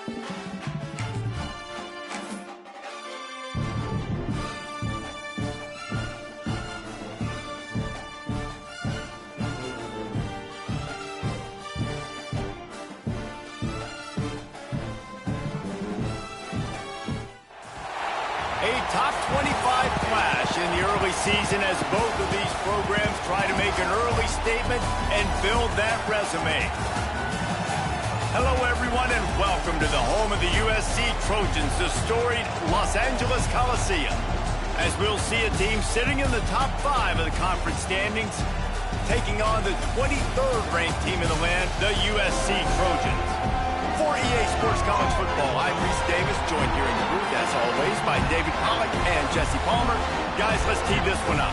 A top 25 clash in the early season as both of these programs try to make an early statement and build that resume. Hello, everyone, and welcome to the home of the USC Trojans, the storied Los Angeles Coliseum. As we'll see a team sitting in the top 5 of the conference standings, taking on the 23rd ranked team in the land, the USC Trojans. For EA Sports College Football, I'm Reese Davis, joined here in the booth, as always, by David Pollack and Jesse Palmer. Guys, let's tee this one up.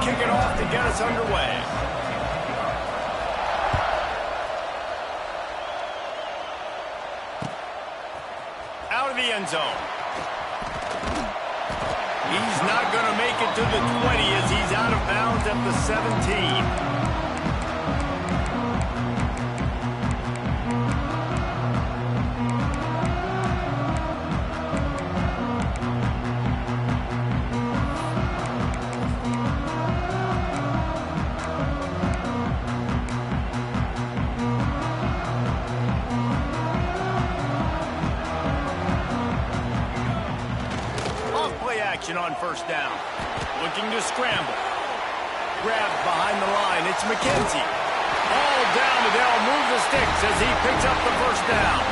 Kick it off to get us underway. Out of the end zone. He's not going to make it to the 20 as he's out of bounds at the 17. On first down. Looking to scramble. Grabbed behind the line. It's McKenzie. All down, and they'll move the sticks as he picks up the first down.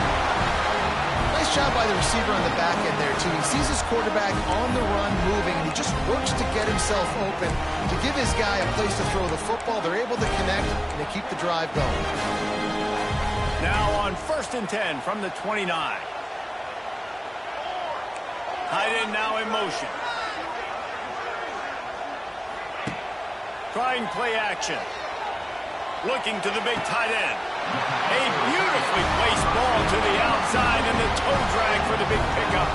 Nice job by the receiver on the back end there, too. He sees his quarterback on the run moving, and he just works to get himself open to give his guy a place to throw the football. They're able to connect, and they keep the drive going. Now on 1st and 10 from the 29. Tight end now in motion. Trying play action. Looking to the big tight end. A beautifully placed ball to the outside and the toe drag for the big pickup.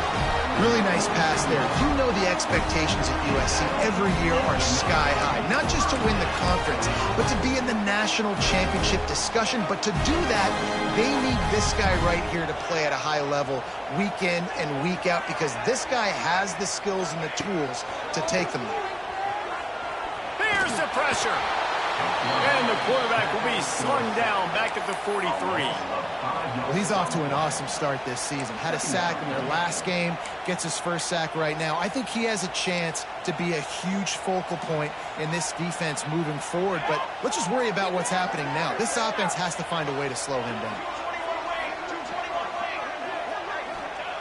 Really nice pass there. You know the expectations at USC every year are sky high. Not just to win the conference, but to be in the national championship discussion. But to do that, they need this guy right here to play at a high level week in and week out because this guy has the skills and the tools to take them there. Here's the pressure. And the quarterback will be slung down back at the 43. Well, he's off to an awesome start this season. Had a sack in their last game, gets his first sack right now. I think he has a chance to be a huge focal point in this defense moving forward. But let's just worry about what's happening now. This offense has to find a way to slow him down.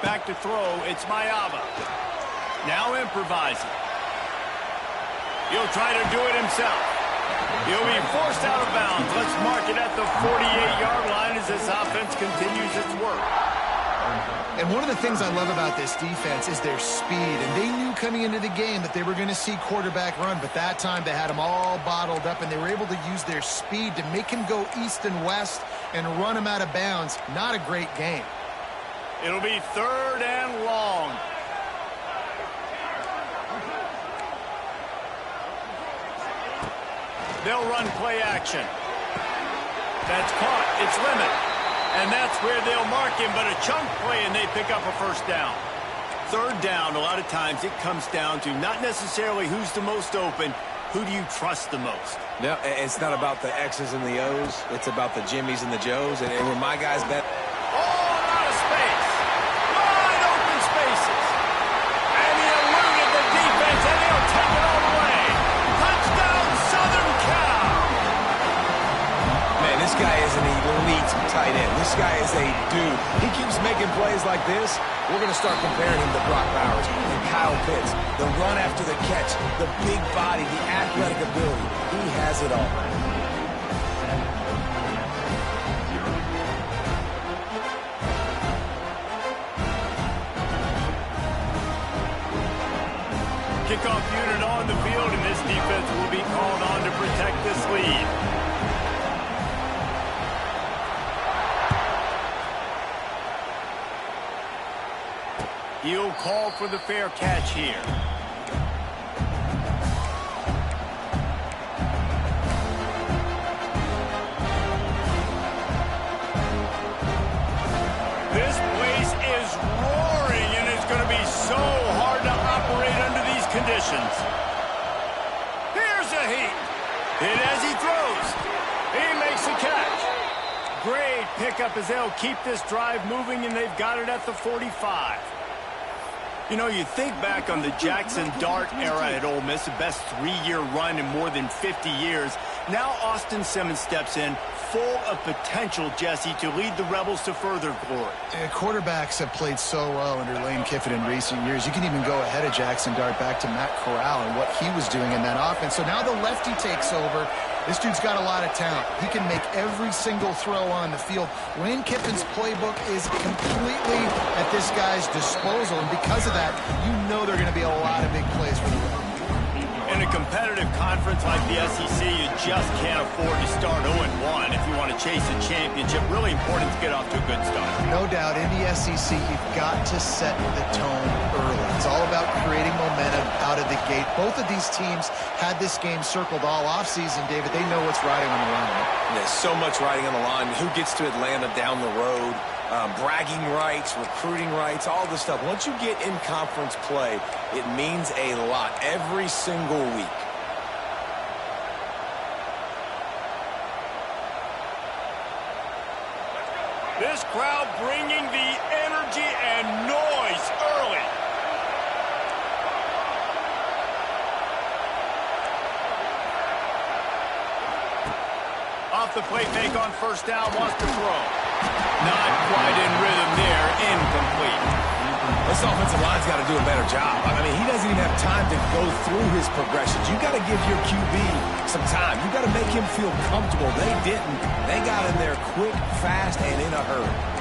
Back to throw, it's Mayava. Now improvising. He'll try to do it himself. He'll be forced out of bounds. Let's mark it at the 48-yard line as this offense continues its work. And one of the things I love about this defense is their speed. And they knew coming into the game that they were going to see quarterback run, but that time they had him all bottled up, and they were able to use their speed to make him go east and west and run him out of bounds. Not a great game. It'll be 3rd and long. They'll run play action. That's caught. It's Lemon. And that's where they'll mark him, but a chunk play, and they pick up a first down. 3rd down, a lot of times it comes down to not necessarily who's the most open, who do you trust the most? No, it's not about the X's and the O's. It's about the Jimmies and the Joes. And when my guys bet. All out of space. Wide open spaces. And he eluded the defense, and he'll take it all the way. Touchdown, Southern Cal. Man, this guy is an elite tight end. This guy is a dude. He keeps making plays like this. We're going to start comparing him to Brock Bowers and Kyle Pitts. The run after the catch, the big body, the athletic ability. He has it all. Kickoff unit on the field, and this defense will be called on to protect this lead. He'll call for the fair catch here. This place is roaring, and it's going to be so hard to operate under these conditions. Here's a heat. And as he throws, he makes a catch. Great pickup as they'll keep this drive moving, and they've got it at the 45. You know, you think back on the Jackson Dart era at Ole Miss, the best 3-year run in more than 50 years. Now Austin Simmons steps in, full of potential, Jesse, to lead the Rebels to further glory. Quarterbacks have played so well under Lane Kiffin in recent years. You can even go ahead of Jackson Dart back to Matt Corral and what he was doing in that offense. So now the lefty takes over. This dude's got a lot of talent. He can make every single throw on the field. Lane Kiffin's playbook is completely at this guy's disposal, and because of that, you know there are going to be a lot of big plays for the Rebels. In a competitive conference like the SEC, you just can't afford to start 0-1 if you want to chase a championship. Really important to get off to a good start. No doubt, in the SEC, you've got to set the tone early. It's all about creating momentum out of the gate. Both of these teams had this game circled all offseason, David. They know what's riding on the line. There's so much riding on the line. Who gets to Atlanta down the road? Bragging rights, recruiting rights, all this stuff. Once you get in conference play, it means a lot every single week. This crowd bringing the energy and noise early. Off the play fake on first down, wants to throw. Not quite in rhythm there, incomplete. This offensive line's got to do a better job. I mean, he doesn't even have time to go through his progressions. You got to give your QB some time. You got to make him feel comfortable. They didn't. They got in there quick, fast, and in a hurry.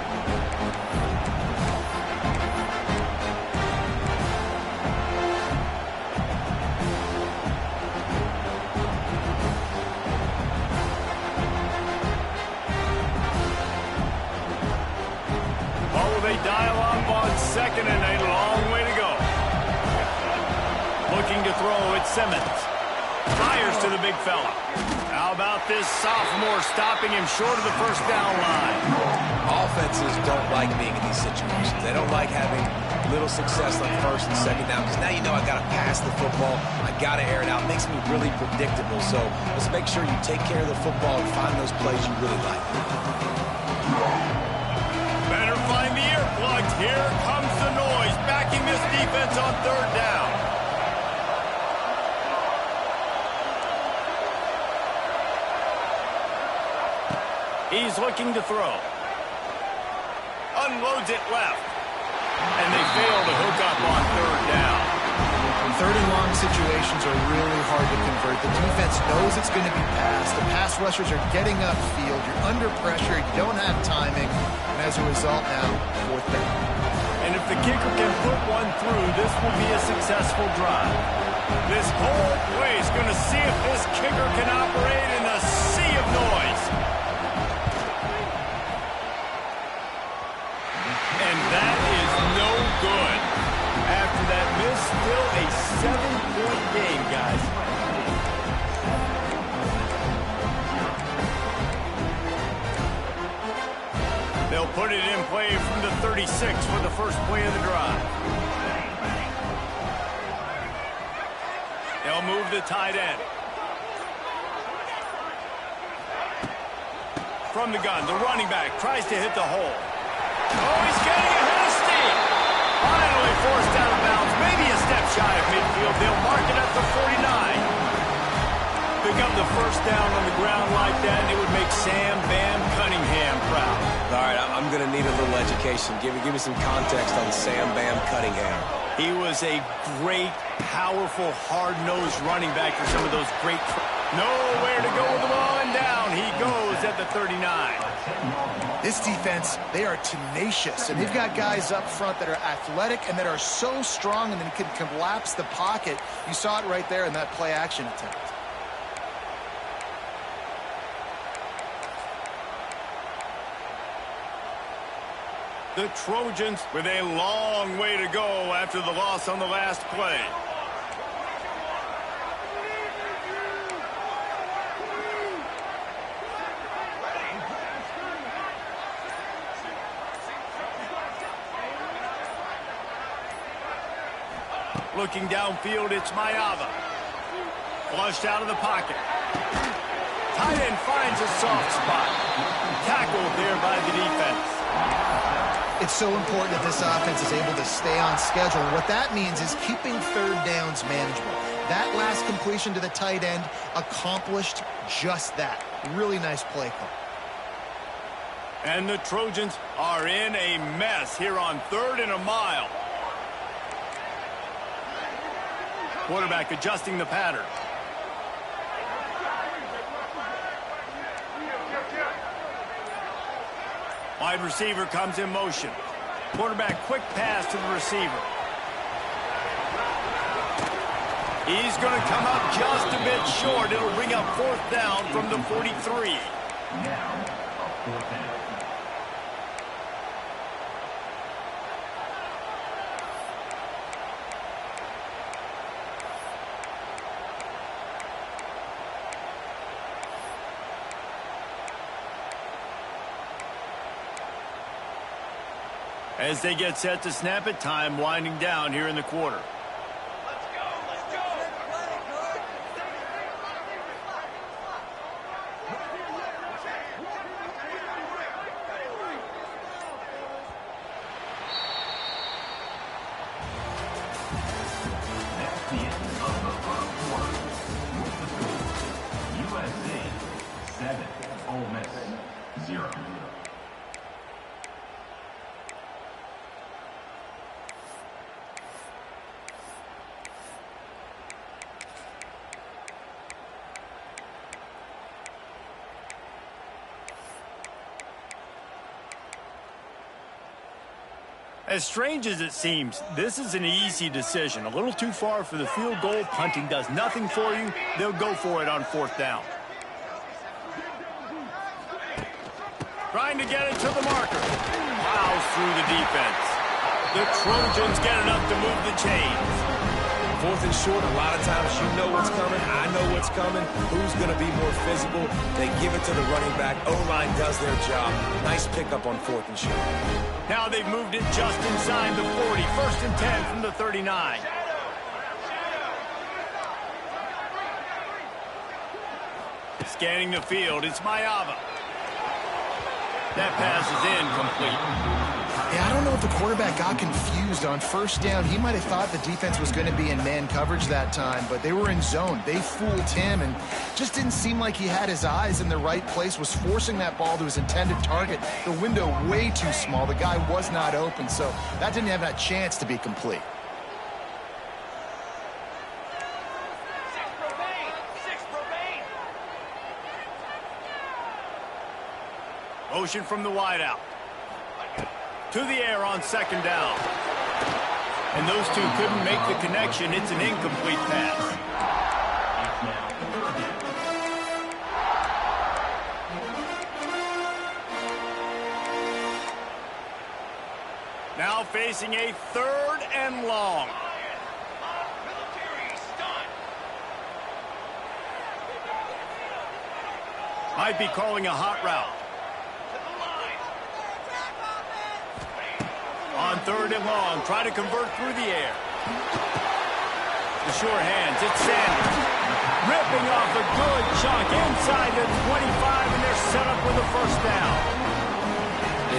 They dial up on second and a long way to go. Looking to throw, it's Simmons. Fires to the big fella. How about this sophomore stopping him short of the first down line? Offenses don't like being in these situations. They don't like having little success on first and second down, because now you know I got to pass the football. I got to air it out. It makes me really predictable. So let's make sure you take care of the football and find those plays you really like. Better find the earplugs. Here comes the noise, backing this defense on third down. He's looking to throw. Unloads it left. And they fail to hook up on third down. Third and long situations are really hard to convert. The defense knows it's going to be passed. The pass rushers are getting upfield. You're under pressure. You don't have timing. And as a result now, fourth down. And if the kicker can put one through, this will be a successful drive. This whole place is going to see if this kicker can operate in a sea of noise. And that is no good. After that miss, still a 7-point game, guys. They'll put it in play from the 36 for the first play of the drive. They'll move the tight end. From the gun, the running back tries to hit the hole. Oh, he's getting ahead of steam. Finally forced out of bounds. Maybe a step shy of midfield. They'll mark it at the 49. Pick up the first down on the ground like that, and it would make Sam Bam Cunningham proud. All right, I'm going to need a little education. Give me some context on Sam Bam Cunningham. He was a great, powerful, hard-nosed running back for some of those great... Nowhere to go with the ball, and down he goes at the 39. This defense, they are tenacious, and they've got guys up front that are athletic and that are so strong and then can collapse the pocket. You saw it right there in that play-action attempt. The Trojans with a long way to go after the loss on the last play. Looking downfield, it's Mayava. Flushed out of the pocket. Tight end finds a soft spot. Tackled there by the defense. It's so important that this offense is able to stay on schedule. What that means is keeping third downs manageable. That last completion to the tight end accomplished just that. Really nice play call. And the Trojans are in a mess here on 3rd and a mile. Quarterback adjusting the pattern. Wide receiver comes in motion. Quarterback quick pass to the receiver. He's going to come up just a bit short. It'll bring up 4th down from the 43. Now, 4th down. As they get set to snap it, time winding down here in the quarter. That's the end of the first quarter. USC 7, Ole Miss 0. As strange as it seems, this is an easy decision. A little too far for the field goal. Punting does nothing for you. They'll go for it on 4th down. Trying to get it to the marker. Plows through the defense. The Trojans get enough to move the chains. 4th and short, a lot of times you know what's coming. I know what's coming. Who's going to be more physical? They give it to the running back. O-line does their job. Nice pickup on 4th and short. Now they've moved it just inside the 40. 1st and 10 from the 39. Scanning the field, it's Mayava. That pass is incomplete. Yeah, I don't know if the quarterback got confused on 1st down. He might have thought the defense was going to be in man coverage that time, but they were in zone. They fooled him and just didn't seem like he had his eyes in the right place, was forcing that ball to his intended target. The window way too small. The guy was not open, so that didn't have that chance to be complete. Motion from the wideout. To the air on 2nd down. And those two couldn't make the connection. It's an incomplete pass. Now facing a 3rd and long. Might be calling a hot route. On 3rd and long, try to convert through the air. The sure hands, it's Sanders. Ripping off a good chunk inside the 25, and they're set up with a 1st down.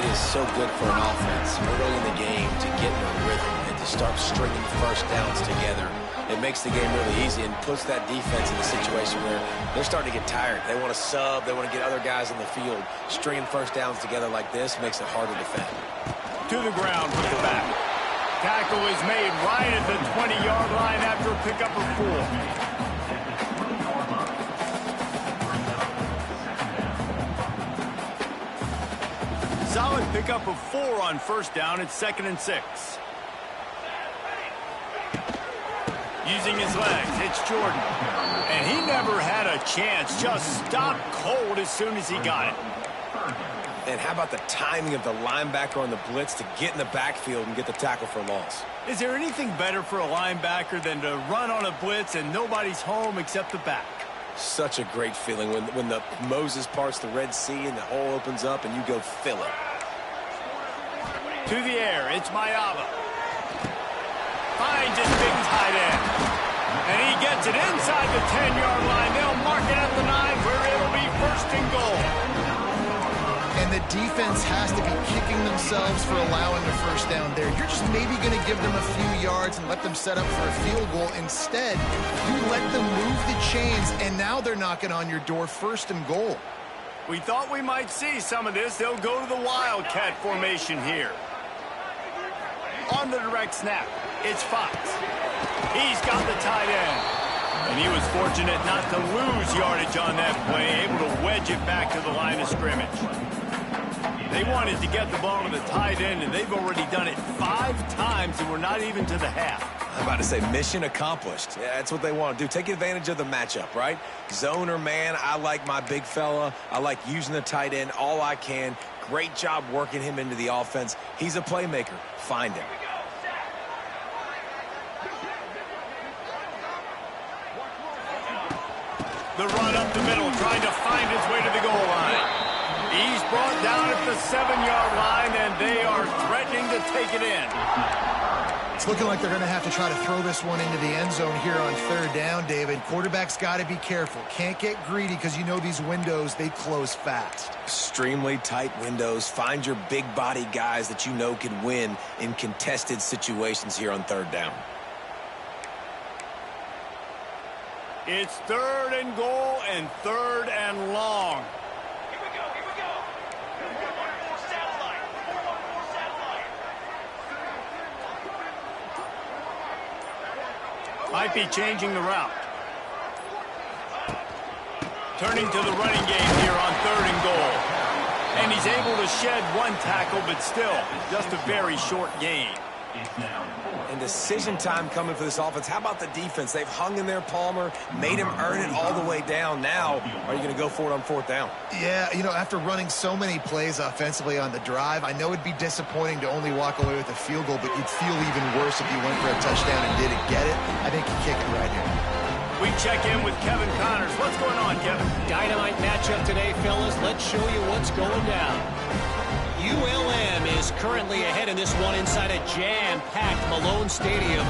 It is so good for an offense early in the game to get in a rhythm and to start stringing 1st downs together. It makes the game really easy and puts that defense in a situation where they're starting to get tired. They want to sub. They want to get other guys in the field. Stringing 1st downs together like this makes it hard to defend. To the ground with the back. Tackle is made right at the 20-yard line after a pickup of 4. solid pickup of 4 on first down. It's 2nd and 6. Using his legs, it's Jordan. And he never had a chance. Just stopped cold as soon as he got it. And how about the timing of the linebacker on the blitz to get in the backfield and get the tackle for loss? Is there anything better for a linebacker than to run on a blitz and nobody's home except the back? Such a great feeling when the Moses parts the Red Sea and the hole opens up and you go fill it. To the air, it's Mayava. Finds his big tight end. And he gets it inside the 10-yard line. They'll mark it at the 9 where it'll be 1st and goal. And the defense has to be kicking themselves for allowing a first down there. You're just maybe going to give them a few yards and let them set up for a field goal. Instead, you let them move the chains, and now they're knocking on your door 1st and goal. We thought we might see some of this. They'll go to the Wildcat formation here. On the direct snap, it's Fox. He's got the tight end. And he was fortunate not to lose yardage on that play, able to wedge it back to the line of scrimmage. They wanted to get the ball to the tight end, and they've already done it 5 times, and we're not even to the half. I'm about to say mission accomplished. Yeah, that's what they want to do. Take advantage of the matchup, right? Zone or man, I like my big fella. I like using the tight end all I can. Great job working him into the offense. He's a playmaker. Find him. The run up the middle, trying to find his way to the goal line. He's brought down at the 7-yard line, and they are threatening to take it in. It's looking like they're going to have to try to throw this one into the end zone here on 3rd down, David. Quarterback's got to be careful. Can't get greedy because you know these windows, they close fast. Extremely tight windows. Find your big body guys that you know can win in contested situations here on 3rd down. It's 3rd and goal and 3rd and long. Might be changing the route. Turning to the running game here on 3rd and goal. And he's able to shed 1 tackle, but still, just a very short gain. And decision time coming for this offense. How about the defense? They've hung in there, Palmer, made him earn it all the way down. Now, are you going to go for it on 4th down? Yeah, you know, after running so many plays offensively on the drive, I know it'd be disappointing to only walk away with a field goal, but you'd feel even worse if you went for a touchdown and didn't get it. I think you kick it right here. We check in with Kevin Connors. What's going on, Kevin? Dynamite matchup today, fellas. Let's show you what's going down. ULM is currently ahead in this one inside a jam-packed Malone Stadium,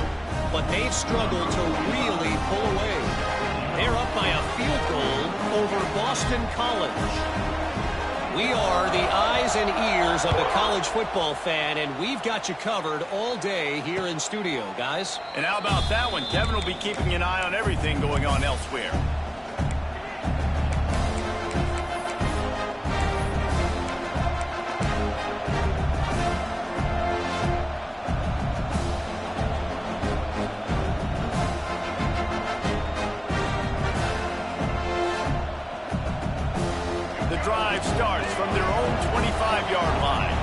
but they've struggled to really pull away. They're up by a field goal over Boston College. We are the eyes and ears of the college football fan, and we've got you covered all day here in studio, guys. And how about that one? Kevin will be keeping an eye on everything going on elsewhere. Drive starts from their own 25-yard line.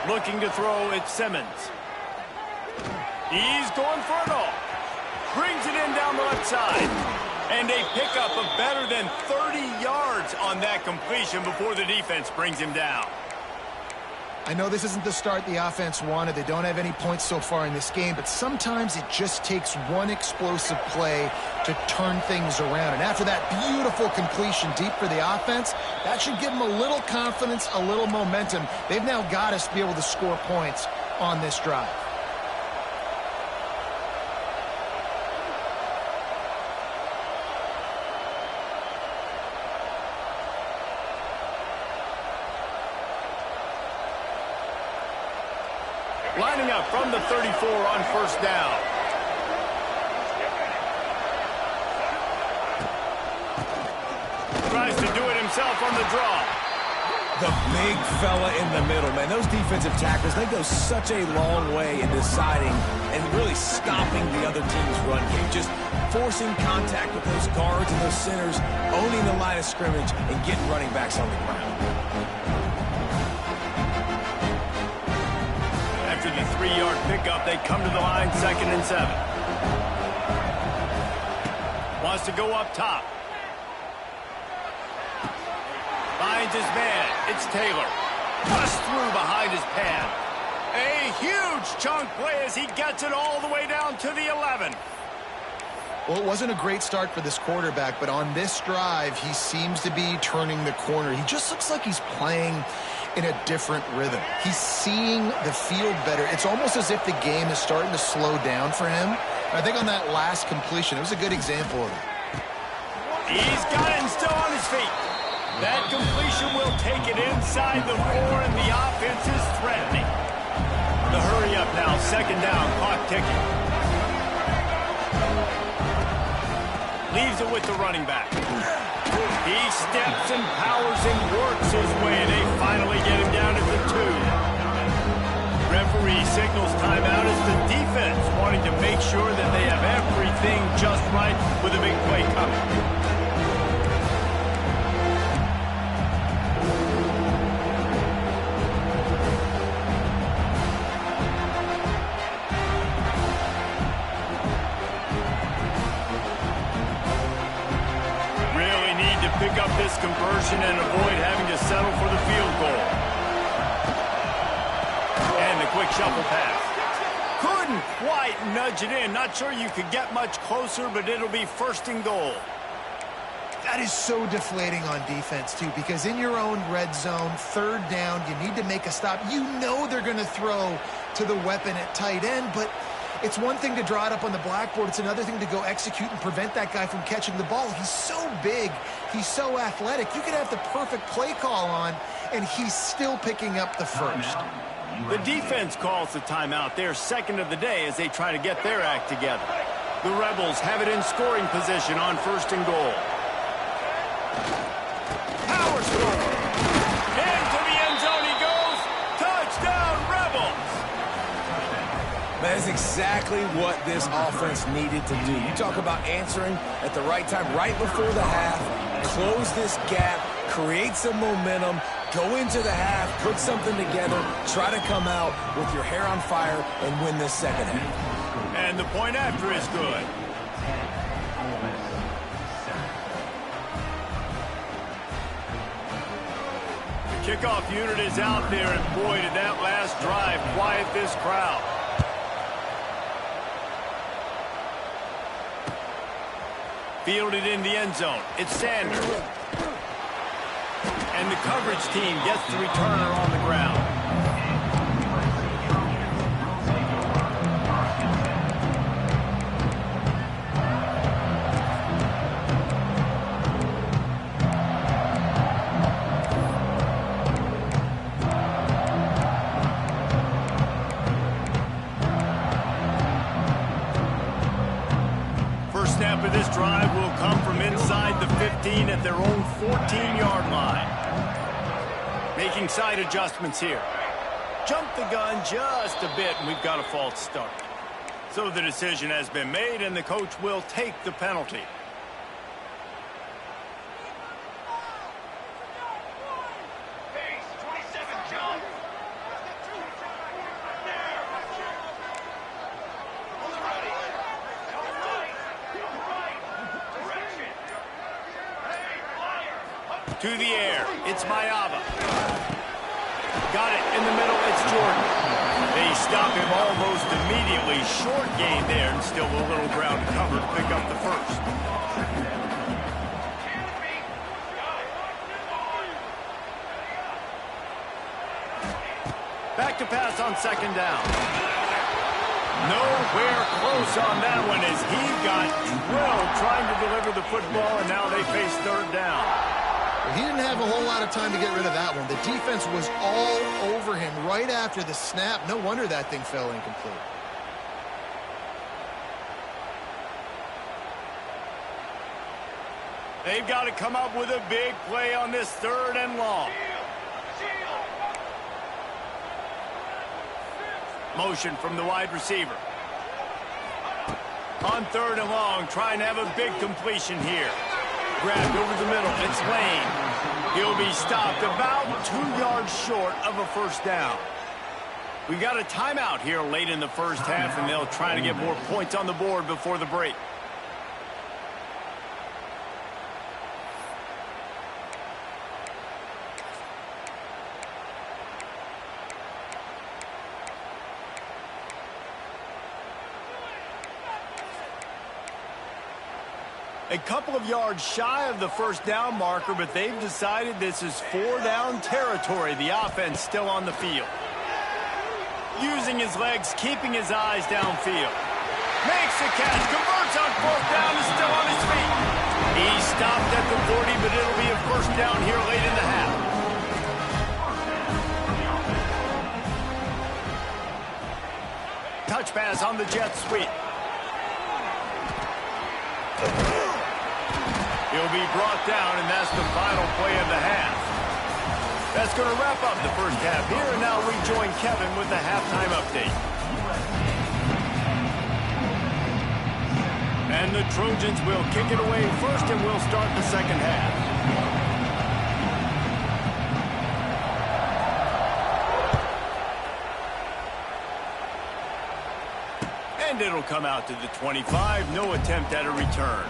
Looking to throw, it's Simmons. He's going for it all. Brings it in down the left side. And a pickup of better than 30 yards on that completion before the defense brings him down. I know this isn't the start the offense wanted. They don't have any points so far in this game, but sometimes it just takes one explosive play to turn things around. And after that beautiful completion deep for the offense, that should give them a little confidence, a little momentum. They've now got us to be able to score points on this drive. Lining up from the 34 on first down. Tries to do it himself on the draw. The big fella in the middle, man. Those defensive tackles, they go such a long way in deciding and really stopping the other team's run game. Just forcing contact with those guards and those centers, owning the line of scrimmage, and getting running backs on the ground. After the 3-yard pickup, they come to the line, 2nd and 7. Wants to go up top. Finds his man. It's Taylor. Bust through behind his pad. A huge chunk play as he gets it all the way down to the 11. Well, it wasn't a great start for this quarterback, but on this drive, he seems to be turning the corner. He just looks like he's playing in a different rhythm. He's seeing the field better. It's almost as if the game is starting to slow down for him. I think on that last completion, it was a good example of it. He's got it and still on his feet. That completion will take it inside the 4, and the offense is threatening. The hurry up now, 2nd down, clock ticking. Leaves it with the running back. He steps and powers and works his way. They finally get him down at the 2. Referee signals timeout as the defense wanting to make sure that they have everything just right with a big play coming. Pick up this conversion and avoid having to settle for the field goal. And the quick shuffle pass. Couldn't quite nudge it in. Not sure you could get much closer, but it'll be 1st and goal. That is so deflating on defense, too, because in your own red zone, 3rd down, you need to make a stop. You know they're going to throw to the weapon at tight end, but it's one thing to draw it up on the blackboard. It's another thing to go execute and prevent that guy from catching the ball. He's so big. He's so athletic. You could have the perfect play call on, and he's still picking up the first. The defense calls the timeout. They're 2nd of the day as they try to get their act together. The Rebels have it in scoring position on 1st and goal. Power score. Into the end zone he goes. Touchdown, Rebels. That is exactly what this offense needed to do. You talk about answering at the right time, right before the half, close this gap, create some momentum, go into the half, put something together, try to come out with your hair on fire and win this 2nd half. And the point after is good. The kickoff unit is out there, and boy, did that last drive quiet this crowd. Fielded in the end zone. It's Sanders. And the coverage team gets the returner on the ground. Snap of this drive will come from inside the 15 at their own 14-yard line. Making side adjustments here. Jump the gun just a bit, and we've got a false start. So the decision has been made, and the coach will take the penalty. To the air, it's Mayava. Got it in the middle, it's Jordan. They stop him almost immediately. Short gain there, and still a little ground to cover to pick up the first. Back to pass on 2nd down. Nowhere close on that one as he got drilled trying to deliver the football, and now they face 3rd down. He didn't have a whole lot of time to get rid of that one. The defense was all over him right after the snap. No wonder that thing fell incomplete. They've got to come up with a big play on this 3rd and long. Motion from the wide receiver. On 3rd and long, trying to have a big completion here. Grabbed over the middle. It's Lane. He'll be stopped about 2 yards short of a first down. We got a timeout here late in the first half, and they'll try to get more points on the board before the break. A couple of yards shy of the first down marker, but they've decided this is 4-down territory. The offense still on the field. Using his legs, keeping his eyes downfield. Makes the catch, converts on 4th down, is still on his feet. He stopped at the 40, but it'll be a first down here late in the half. Touch pass on the jet sweep. He'll be brought down, and that's the final play of the half. That's going to wrap up the first half here, and now we join Kevin with the halftime update. And the Trojans will kick it away first, and we'll start the second half. And it'll come out to the 25. No attempt at a return.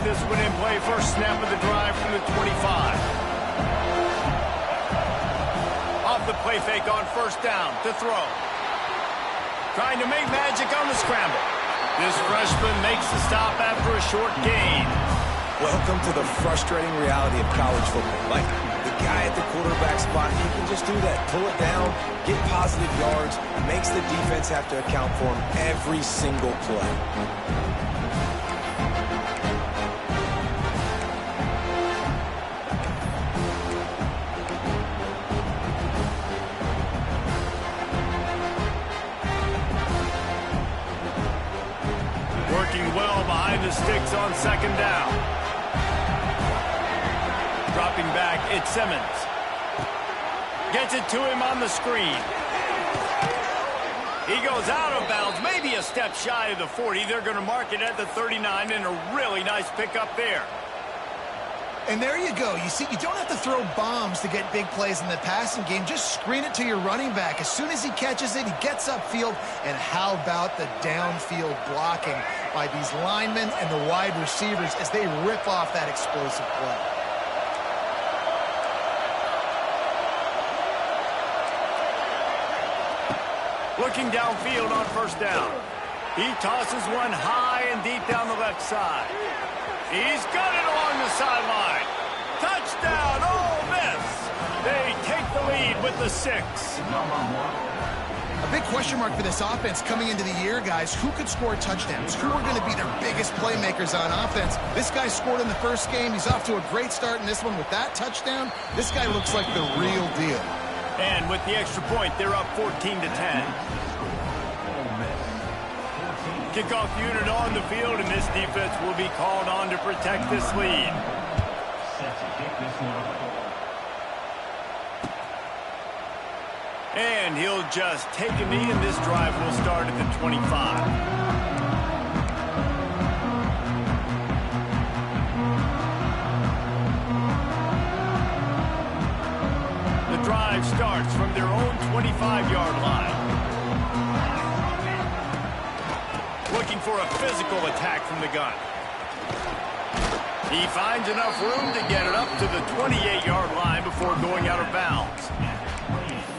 This one in play, first snap of the drive from the 25. Off the play fake on first down to throw. Trying to make magic on the scramble. This freshman makes the stop after a short gain. Welcome to the frustrating reality of college football. Like, the guy at the quarterback spot, he can just do that. Pull it down, get positive yards, makes the defense have to account for him every single play. Well behind the sticks on second down. Dropping back, it's Simmons. Gets it to him on the screen. He goes out of bounds, maybe a step shy of the 40. They're going to mark it at the 39, and a really nice pickup there. And there you go. You see, you don't have to throw bombs to get big plays in the passing game. Just screen it to your running back. As soon as he catches it, he gets upfield. And how about the downfield blocking by these linemen and the wide receivers as they rip off that explosive play. Looking downfield on first down. He tosses one high and deep down the left side. He's got it along the sideline. Touchdown, Ole Miss. They take the lead with the 6. A big question mark for this offense coming into the year, guys. Who could score touchdowns? Who are going to be their biggest playmakers on offense? This guy scored in the first game. He's off to a great start in this one with that touchdown. This guy looks like the real deal. And with the extra point, they're up 14-10. Kickoff unit on the field, and this defense will be called on to protect this lead. And he'll just take a knee, and this drive will start at the 25. The drive starts from their own 25-yard line. Looking for a physical attack from the gun. He finds enough room to get it up to the 28-yard line before going out of bounds.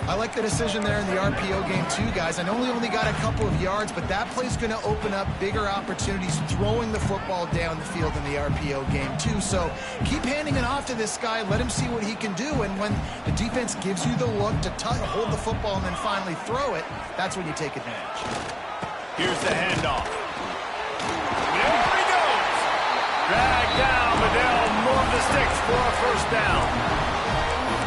I like the decision there in the RPO game too, guys. I know he only got a couple of yards, but that play's going to open up bigger opportunities throwing the football down the field in the RPO game too. So keep handing it off to this guy. Let him see what he can do. And when the defense gives you the look to hold the football and then finally throw it, that's when you take advantage. Here's the handoff. There he goes. Dragged down, but they'll move the sticks for a first down.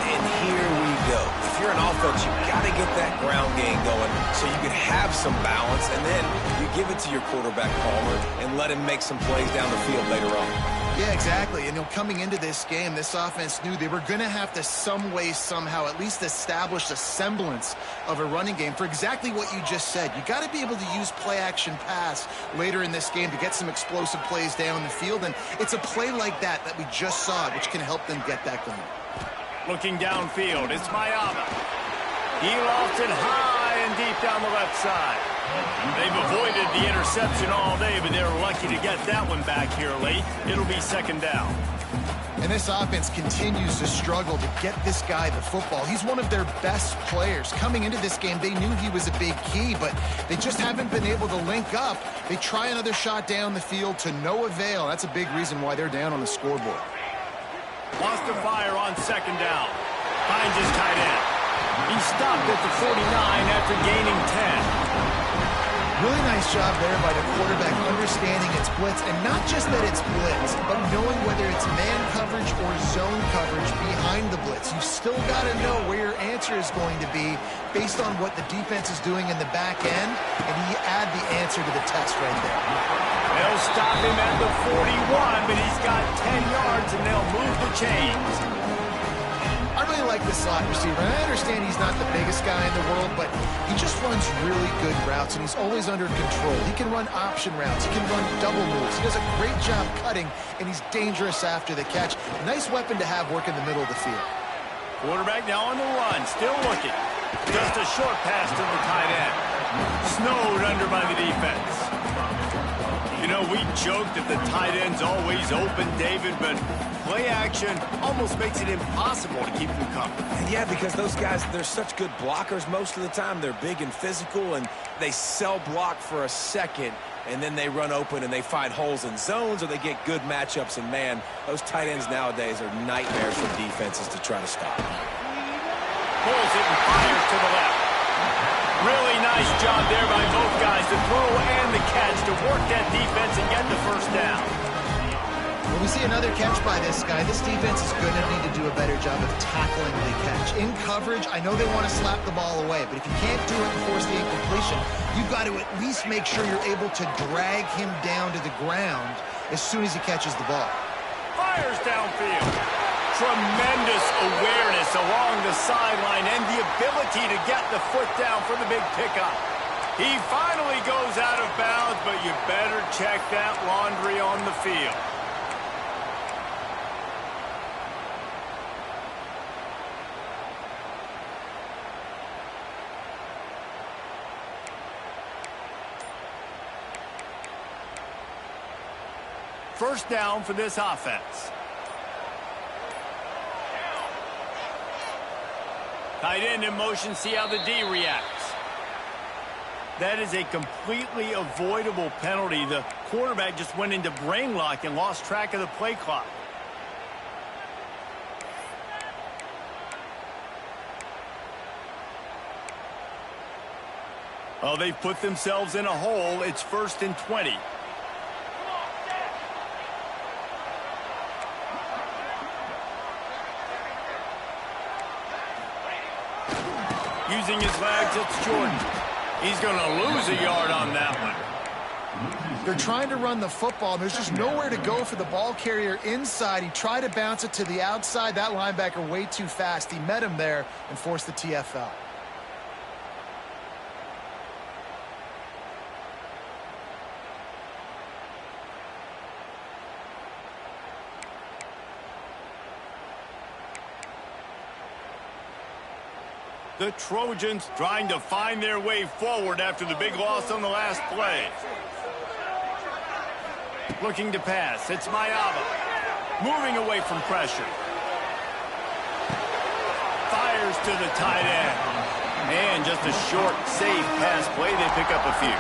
And here we go. If you're an offense, you got to get that ground game going so you can have some balance, and then you give it to your quarterback, Palmer, and let him make some plays down the field later on. Yeah, exactly. And coming into this game, this offense knew they were going to have to some way, somehow, at least establish a semblance of a running game for exactly what you just said. You got to be able to use play-action pass later in this game to get some explosive plays down the field. And it's a play like that we just saw, which can help them get that going. Looking downfield, it's Mayaba. He lost it high and deep down the left side. They've avoided the interception all day, but they're lucky to get that one back here late. It'll be second down. And this offense continues to struggle to get this guy the football. He's one of their best players. Coming into this game, they knew he was a big key, but they just haven't been able to link up. They try another shot down the field to no avail. That's a big reason why they're down on the scoreboard. Lost to fire on second down. Finds his tight end. He stopped at the 49 after gaining 10. Really nice job there by the quarterback understanding it's blitz, and not just that it's blitz, but knowing whether it's man coverage or zone coverage behind the blitz. You've still got to know where your answer is going to be based on what the defense is doing in the back end, and you add the answer to the test right there. They'll stop him at the 41, but he's got 10 yards, and they'll move the chains. I really like this slot receiver, and I understand he's not the biggest guy in the world, but he just runs really good routes, and he's always under control. He can run option routes. He can run double moves. He does a great job cutting, and he's dangerous after the catch. Nice weapon to have work in the middle of the field. Quarterback now on the run, still looking. Just a short pass to the tight end. Snowed under by the defense. You know, we joked that the tight end's always open, David, but play action almost makes it impossible to keep them covered. And yeah, because those guys, they're such good blockers most of the time. They're big and physical, and they sell block for a second, and then they run open and they find holes in zones, or they get good matchups. And, man, those tight ends nowadays are nightmares for defenses to try to stop. Pulls it and fires to the left. Really nice job there by both guys to throw and the catch to work that defense and get the first down. When we see another catch by this guy, this defense is going to need to do a better job of tackling the catch. In coverage, I know they want to slap the ball away, but if you can't do it and force the incompletion, you've got to at least make sure you're able to drag him down to the ground as soon as he catches the ball. Fires downfield. Tremendous awareness along the sideline and the ability to get the foot down for the big pickup. He finally goes out of bounds, but you better check that laundry on the field. First down for this offense. Tight end in motion, see how the D reacts. That is a completely avoidable penalty. The quarterback just went into brain lock and lost track of the play clock. Well, they've put themselves in a hole. It's 1st and 20. Using his legs, it's Jordan. He's going to lose a yard on that one. They're trying to run the football. There's just nowhere to go for the ball carrier inside. He tried to bounce it to the outside. That linebacker way too fast. He met him there and forced the TFL. The Trojans trying to find their way forward after the big loss on the last play. Looking to pass. It's Mayaba. Moving away from pressure. Fires to the tight end. And just a short, safe pass play. They pick up a few.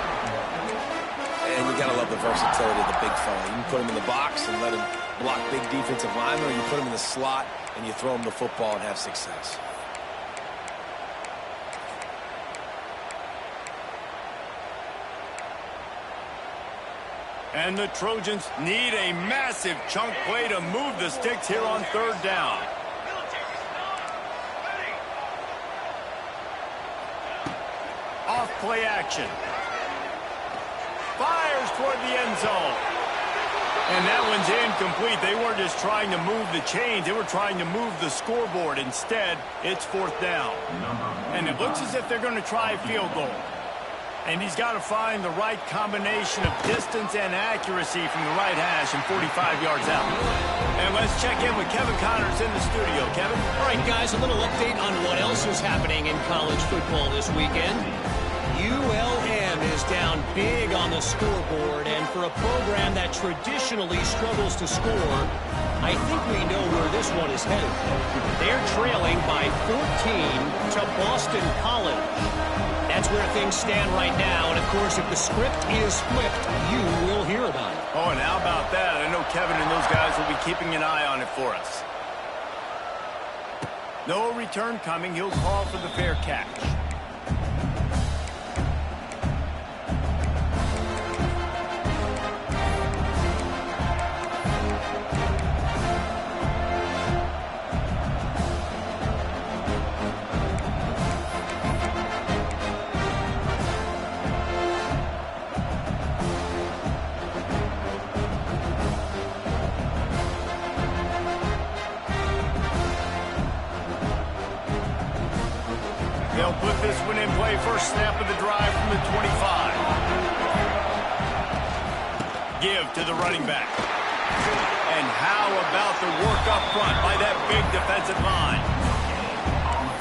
And you got to love the versatility of the big fella. You can put him in the box and let him block big defensive linemen, or you put him in the slot and you throw him the football and have success. And the Trojans need a massive chunk play to move the sticks here on 3rd down. off play action. Fires toward the end zone. And that one's incomplete. They weren't just trying to move the chains. They were trying to move the scoreboard. Instead, it's 4th down. And it looks as if they're going to try a field goal. And he's got to find the right combination of distance and accuracy from the right hash and 45 yards out. And let's check in with Kevin Connors in the studio. Kevin? All right, guys, a little update on what else is happening in college football this weekend. ULM is down big on the scoreboard, and for a program that traditionally struggles to score, I think we know where this one is headed. They're trailing by 14 to Boston College. That's where things stand right now, and of course, if the script is flipped, you will hear about it. Oh, and how about that? I know Kevin and those guys will be keeping an eye on it for us. No return coming. He'll call for the fair catch. They'll put this one in play. First snap of the drive from the 25. Give to the running back. And how about the work up front by that big defensive line?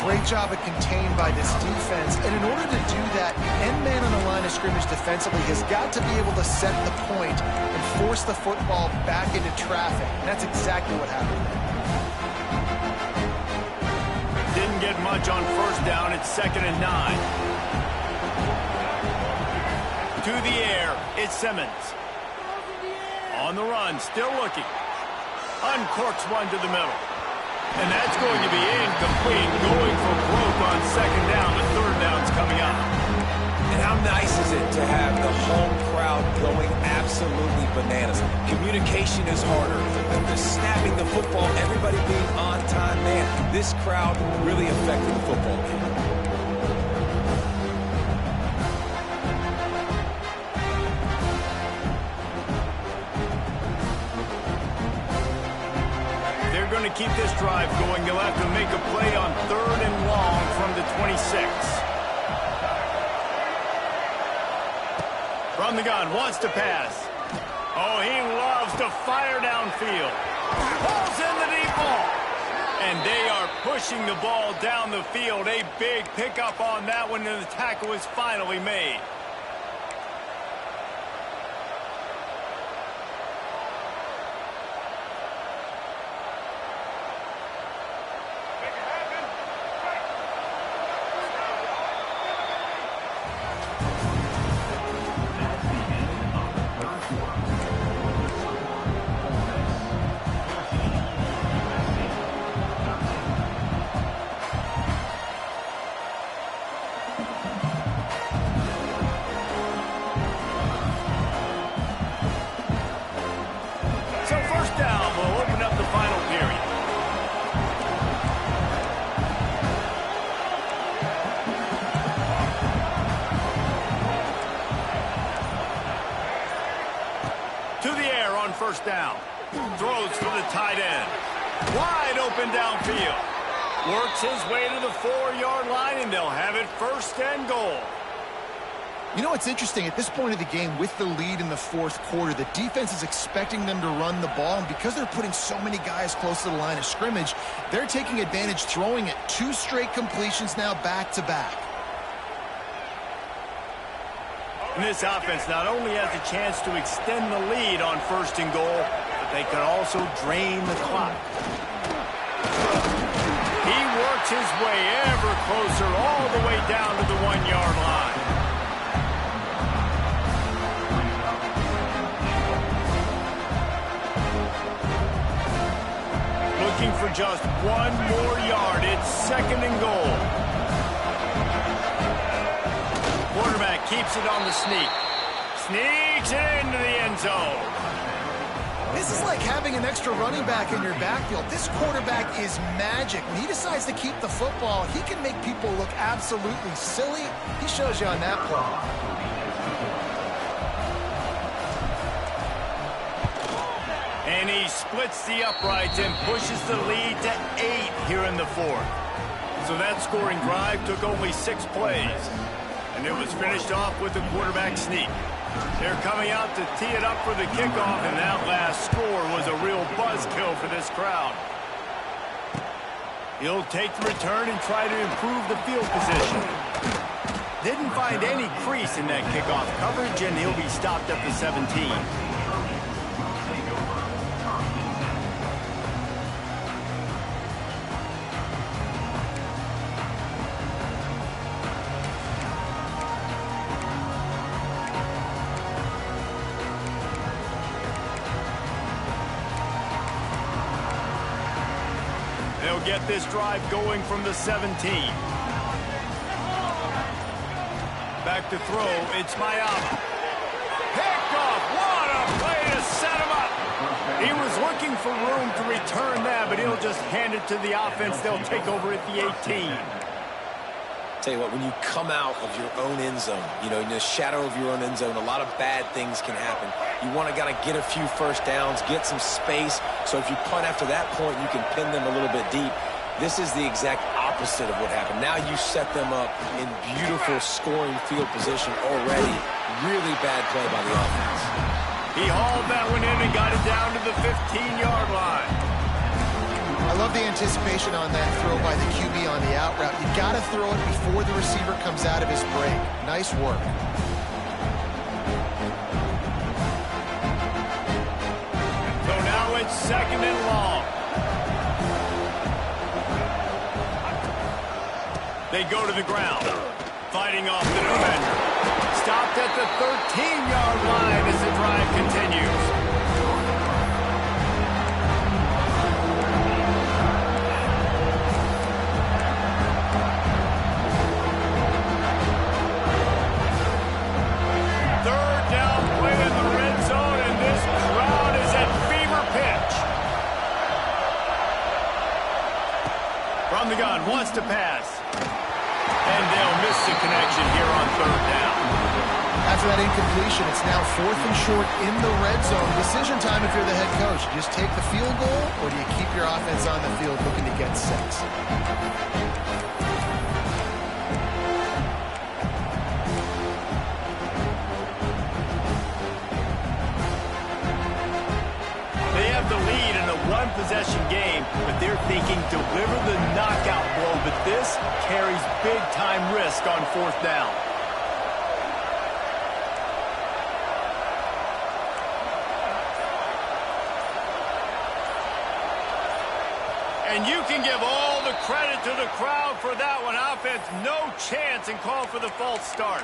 Great job of contained by this defense. And in order to do that, the end man on the line of scrimmage defensively has got to be able to set the point and force the football back into traffic. And that's exactly what happened there. Didn't get much on first down. It's 2nd and 9. To the air, it's Simmons. On the run, still looking. Uncorks one to the middle. And that's going to be incomplete. Going for broke on 2nd down. The 3rd down's coming up. And how nice is it to have the home crowd going absolutely bananas? Communication is harder. The snapping the football, everybody being on time. Man, this crowd really affected the football game. They're going to keep this drive going. They'll have to make a play on 3rd and long from the 26. From the gun, wants to pass. Oh, he loves to fire downfield. Pulls in the deep ball. And they are pushing the ball down the field. A big pickup on that one, and the tackle is finally made. First down. Throws for the tight end. Wide open downfield. Works his way to the 4-yard line, and they'll have it 1st and goal. You know what's interesting? At this point of the game, with the lead in the 4th quarter, the defense is expecting them to run the ball, and because they're putting so many guys close to the line of scrimmage, they're taking advantage, throwing it 2 straight completions now back-to-back. And this offense not only has a chance to extend the lead on 1st and goal, but they can also drain the clock. He works his way ever closer all the way down to the 1-yard line. Looking for just 1 more yard. It's 2nd and goal. Quarterback keeps it on the sneak. Sneaks it into the end zone. This is like having an extra running back in your backfield. This quarterback is magic. When he decides to keep the football, he can make people look absolutely silly. He shows you on that play. And he splits the uprights and pushes the lead to 8 here in the fourth. So that scoring drive took only 6 plays. And it was finished off with a quarterback sneak. They're coming out to tee it up for the kickoff, and that last score was a real buzzkill for this crowd. He'll take the return and try to improve the field position. Didn't find any crease in that kickoff coverage, and he'll be stopped at the 17. They'll get this drive going from the 17. Back to throw, it's Mayama. Picked off, what a play to set him up. He was looking for room to return that, but he'll just hand it to the offense. They'll take over at the 18. Tell you what, when you come out of your own end zone, in the shadow of your own end zone, a lot of bad things can happen. You want to get a few first downs, get some space, so if you punt after that point, you can pin them a little bit deep. This is the exact opposite of what happened. Now you set them up in beautiful scoring field position already. Really bad play by the offense. He hauled that one in and got it down to the 15-yard line. I love the anticipation on that throw by the QB on the out route. You got to throw it before the receiver comes out of his break. Nice work. So now it's 2nd and long. They go to the ground, fighting off the defender. Stopped at the 13-yard line as the drive continues. From the gun, wants to pass. And they'll miss the connection here on 3rd down. After that incompletion, it's now 4th and short in the red zone. Decision time if you're the head coach. You just take the field goal, or do you keep your offense on the field looking to get 6? One-possession game, but they're thinking deliver the knockout blow, but this carries big-time risk on 4th down. And you can give all the credit to the crowd for that one. Offense, no chance, and call for the false start.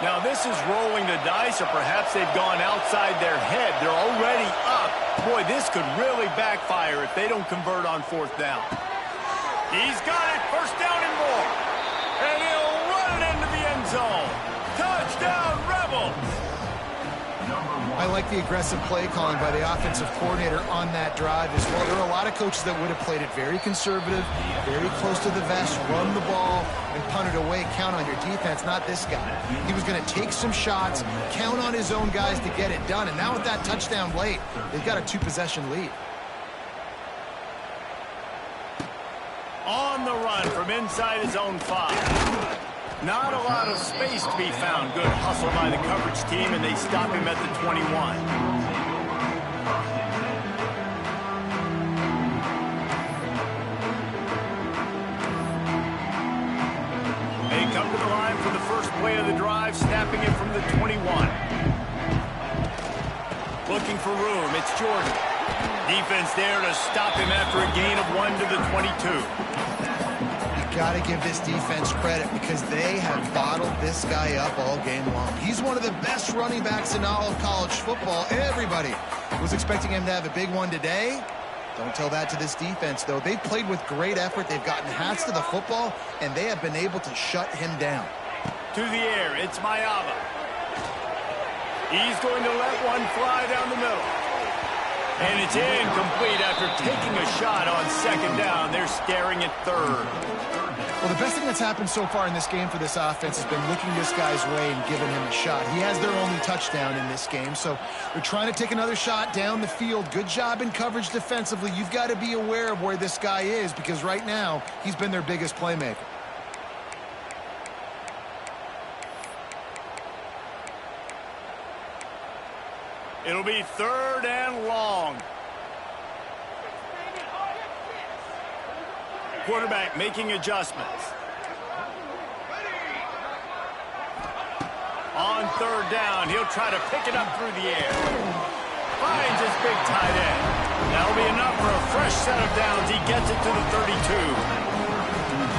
Now this is rolling the dice, or perhaps they've gone outside their head. They're already up. Boy, this could really backfire if they don't convert on 4th down. He's got it, 1st down and more. And he'll run it into the end zone. Touchdown, Rebels! I like the aggressive play calling by the offensive coordinator on that drive as well. There are a lot of coaches that would have played it very conservative, very close to the vest, run the ball, and punt it away. Count on your defense, not this guy. He was going to take some shots, count on his own guys to get it done. And now with that touchdown late, they've got a 2-possession lead. On the run from inside his own 5. Not a lot of space to be found. Good hustle by the coverage team, and they stop him at the 21. They come to the line for the first play of the drive, snapping it from the 21. Looking for room, it's Jordan. Defense there to stop him after a gain of 1 to the 22. Got to give this defense credit because they have bottled this guy up all game long. He's one of the best running backs in all of college football. Everybody Was expecting him to have a big one today. Don't tell that to this defense, though. They've played with great effort. They've gotten hats to the football, and they have been able to shut him down. To the air, it's Mayava. He's going to let one fly down the middle. And it's incomplete after taking a shot on second down. They're staring at third. Well, the best thing that's happened so far in this game for this offense has been looking this guy's way and giving him a shot. He has their only touchdown in this game, so they're trying to take another shot down the field. Good job in coverage defensively. You've got to be aware of where this guy is because right now he's been their biggest playmaker. It'll be third and long. Quarterback making adjustments. On third down, he'll try to pick it up through the air. Finds his big tight end. That'll be enough for a fresh set of downs. He gets it to the 32.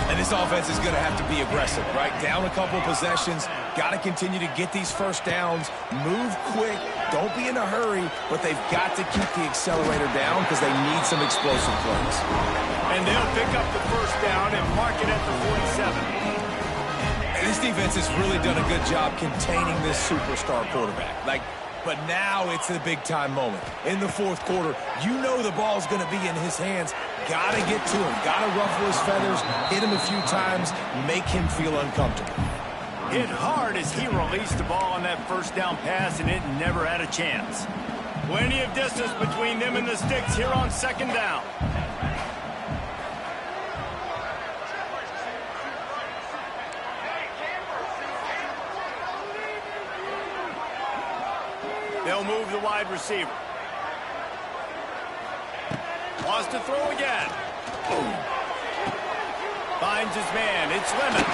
And this offense is going to have to be aggressive, right? Down a couple possessions. Got to continue to get these first downs. Move quick. Don't be in a hurry. But they've got to keep the accelerator down because they need some explosive plays. And they'll pick up the first down and mark it at the 47. And this defense has really done a good job containing this superstar quarterback. But now it's a big-time moment. In the fourth quarter, you know the ball's going to be in his hands. Got to get to him. Got to ruffle his feathers, hit him a few times, make him feel uncomfortable. Hit hard as he released the ball on that first down pass, and it never had a chance. Plenty of distance between them and the sticks here on second down. They'll move the wide receiver. Wants to throw again. Finds his man. It's Lemon.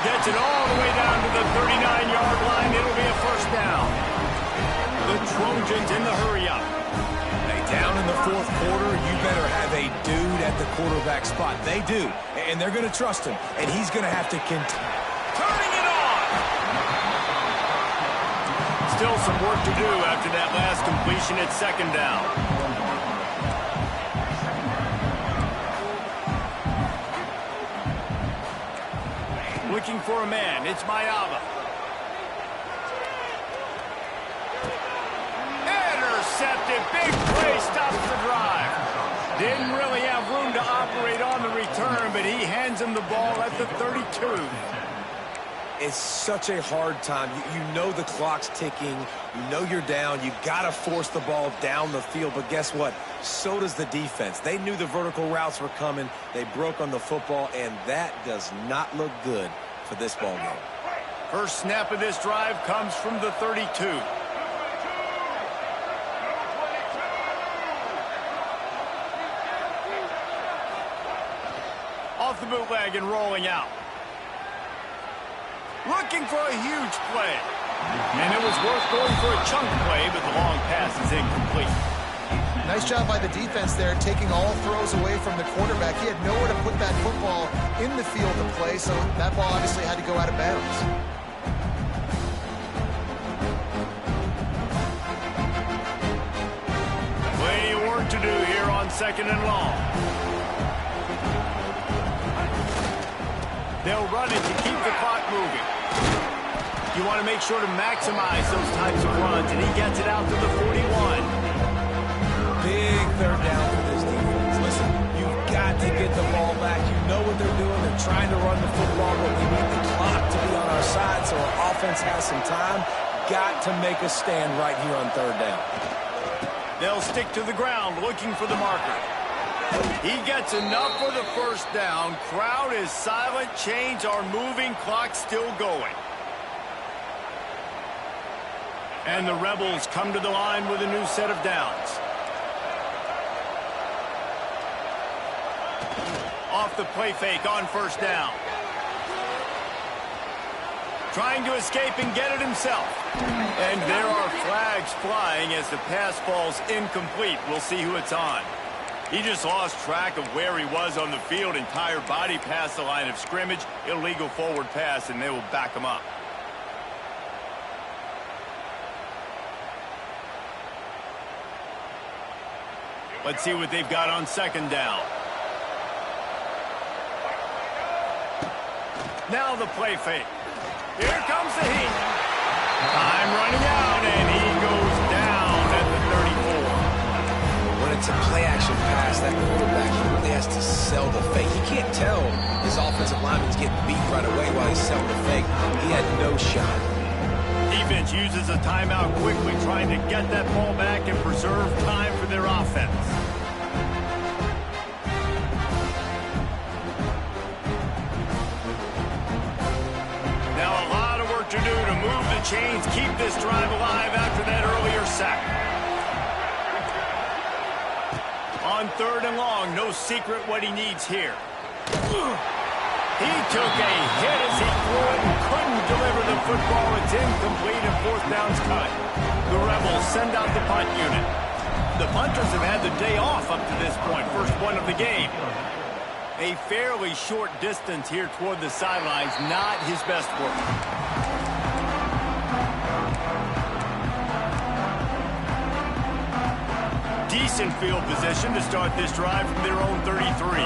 Gets it all the way down to the 39-yard line. It'll be a first down. The Trojans in the hurry-up. Hey, down in the fourth quarter, you better have a dude at the quarterback spot. They do, and they're going to trust him, and he's going to have to continue. Turning it on! Still some work to do after that last completion at second down. Looking for a man. It's Mayava. Intercepted. Big play. Stops the drive. Didn't really have room to operate on the return, but he hands him the ball at the 32. It's such a hard time. You know the clock's ticking. You know you're down. You got to force the ball down the field. But guess what? So does the defense. They knew the vertical routes were coming. They broke on the football, and that does not look good for this ball game. First snap of this drive comes from the 32. Off the bootleg and rolling out. Looking for a huge play. And it was worth going for a chunk play, but the long pass is incomplete. Nice job by the defense there, taking all throws away from the quarterback. He had nowhere to put that football in the field to play, so that ball obviously had to go out of bounds. Plenty of work to do here on second and long. They'll run it to keep the clock moving. You want to make sure to maximize those types of runs, and he gets it out to the 41. Big third down for this defense. Listen, you've got to get the ball back. You know what they're doing. They're trying to run the football, but we need the clock to be on our side so our offense has some time. Got to make a stand right here on third down. They'll stick to the ground looking for the marker. He gets enough for the first down. Crowd is silent. Chains are moving. Clock still going. And the Rebels come to the line with a new set of downs. Off the play fake on first down. Trying to escape and get it himself. And there are flags flying as the pass falls incomplete. We'll see who it's on. He just lost track of where he was on the field. Entire body past the line of scrimmage. Illegal forward pass, and they will back him up. Let's see what they've got on second down. Now the play fake. Here comes the heat. Time running out, and he goes down at the 34. When it's a play-action pass, that quarterback really has to sell the fake. He can't tell his offensive lineman's getting beat right away while he's selling the fake. He had no shot. Defense uses a timeout quickly, trying to get that ball back and preserve time for their offense. Now a lot of work to do to move the chains, keep this drive alive after that earlier sack. On third and long, no secret what he needs here. He took a hit as he threw it and couldn't deliver the football. It's incomplete and fourth down's cut. The Rebels send out the punt unit. The punters have had the day off up to this point, first one of the game. A fairly short distance here toward the sidelines, not his best work. Decent field position to start this drive from their own 33.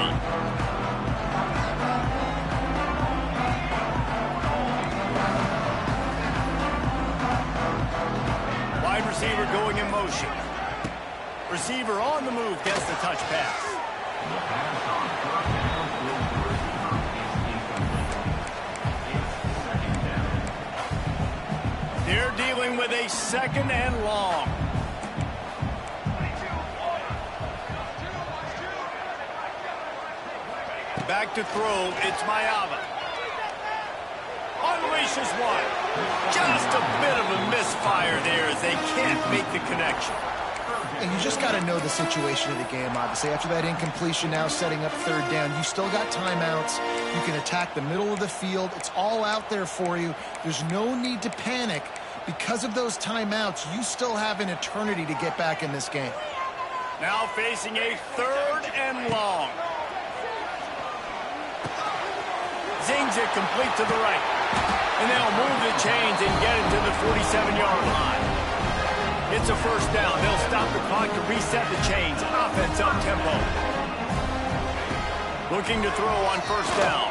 Wide receiver going in motion. Receiver on the move gets the touch pass. The pass on first down will be incomplete. It's second down. They're dealing with a second and long. Back to throw, it's Mayava. Unleashes one. Just a bit of a misfire there as they can't make the connection. And you just got to know the situation of the game, obviously. After that incompletion, now setting up third down, you still got timeouts. You can attack the middle of the field. It's all out there for you. There's no need to panic. Because of those timeouts, you still have an eternity to get back in this game. Now facing a third and long. Zings it complete to the right. And they'll move the chains and get it to the 47-yard line. It's a first down. They'll stop the clock to reset the chains. Offense up tempo. Looking to throw on first down.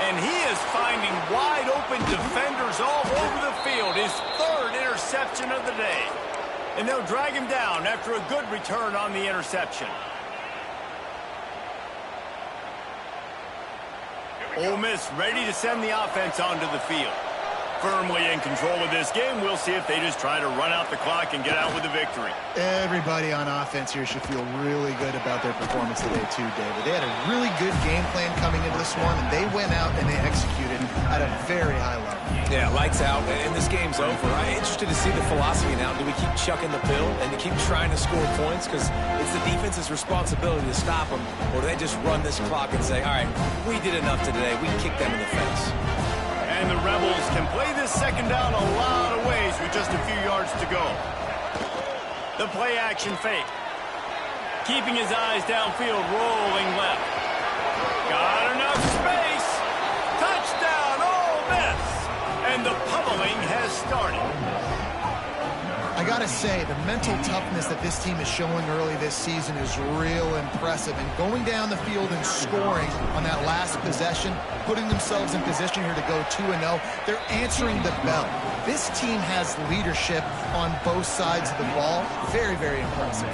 And he is finding wide open defenders all over the field. His third interception of the day. And they'll drag him down after a good return on the interception. Ole Miss ready to send the offense onto the field. Firmly in control of this game. We'll see if they just try to run out the clock and get out with the victory. Everybody on offense here should feel really good about their performance today too, David. They had a really good game plan coming into this one, and they went out and they executed at a very high level. Yeah, lights out, and this game's over. I'm interested to see the philosophy now. Do we keep chucking the pill and to keep trying to score points? Because it's the defense's responsibility to stop them. Or do they just run this clock and say, all right, we did enough today. We can kick them in the face. And the Rebels can play this second down a lot of ways with just a few yards to go. The play action fake. Keeping his eyes downfield, rolling left. Got enough space. Touchdown, Ole Miss. And the pummeling has started. I gotta say, the mental toughness that this team is showing early this season is real impressive. And going down the field and scoring on that last possession, putting themselves in position here to go 2-0, they're answering the bell. This team has leadership on both sides of the ball. Very, very impressive.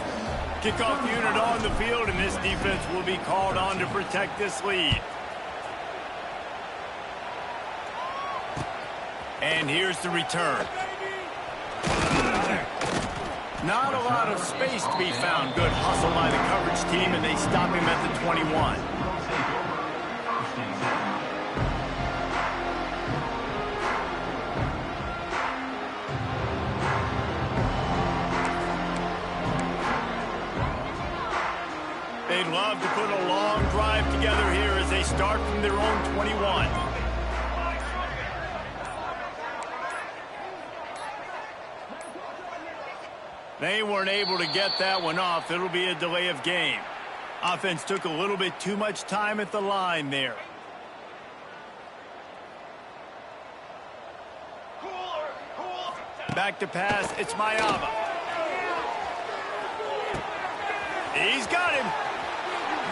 Kickoff unit on the field, and this defense will be called on to protect this lead. And here's the return. Not a lot of space to be found. Good hustle by the coverage team, and they stop him at the 21. They'd love to put a long drive together here as they start from their own 21. They weren't able to get that one off. It'll be a delay of game. Offense took a little bit too much time at the line there. Back to pass, it's Mayava. He's got him.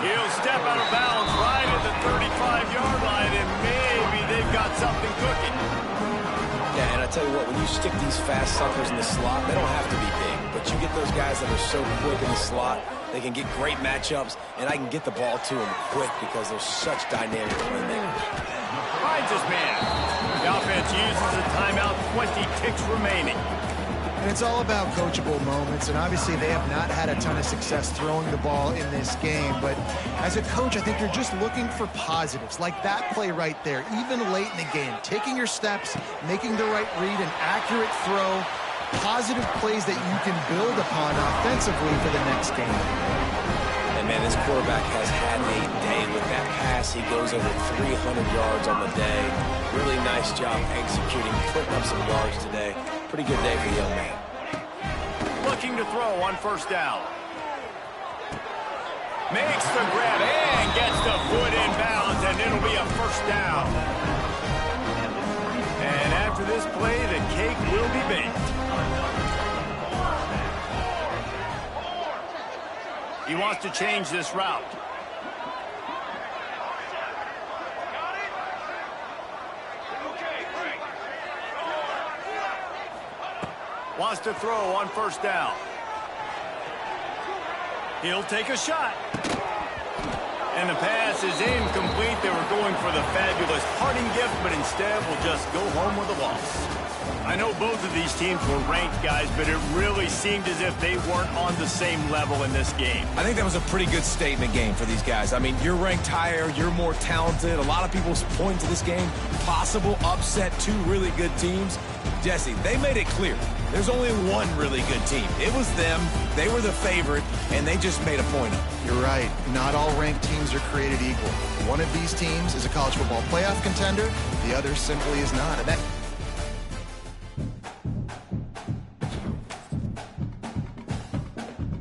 He'll step out of bounds right at the 35-yard line, and maybe they've got something cooking. Yeah, and I tell you what, when you stick these fast suckers in the slot, they don't have to be big. But you get those guys that are so quick in the slot, they can get great matchups, and I can get the ball to them quick because they're such dynamic playmakers. Finds his man. The offense uses a timeout, 20 ticks remaining. And it's all about coachable moments, and obviously they have not had a ton of success throwing the ball in this game. But as a coach, I think you're just looking for positives, like that play right there, even late in the game. Taking your steps, making the right read, an accurate throw, positive plays that you can build upon offensively for the next game. And, man, this quarterback has had a day with that pass. He goes over 300 yards on the day. Really nice job executing, putting up some yards today. Pretty good day for the young man. Looking to throw on first down. Makes the grab and gets the foot in bounds, and it'll be a first down. And after this play, the cake will be baked. He wants to change this route. Wants to throw on first down. He'll take a shot. And the pass is incomplete. They were going for the fabulous parting gift, but instead will just go home with a loss. I know both of these teams were ranked, guys, but it really seemed as if they weren't on the same level in this game. I think that was a pretty good statement game for these guys. I mean, you're ranked higher, you're more talented. A lot of people point to this game, possible upset, two really good teams. Jesse, they made it clear. There's only one really good team. It was them. They were the favorite, and they just made a point of it. You're right. Not all ranked teams are created equal. One of these teams is a college football playoff contender. The other simply is not. And that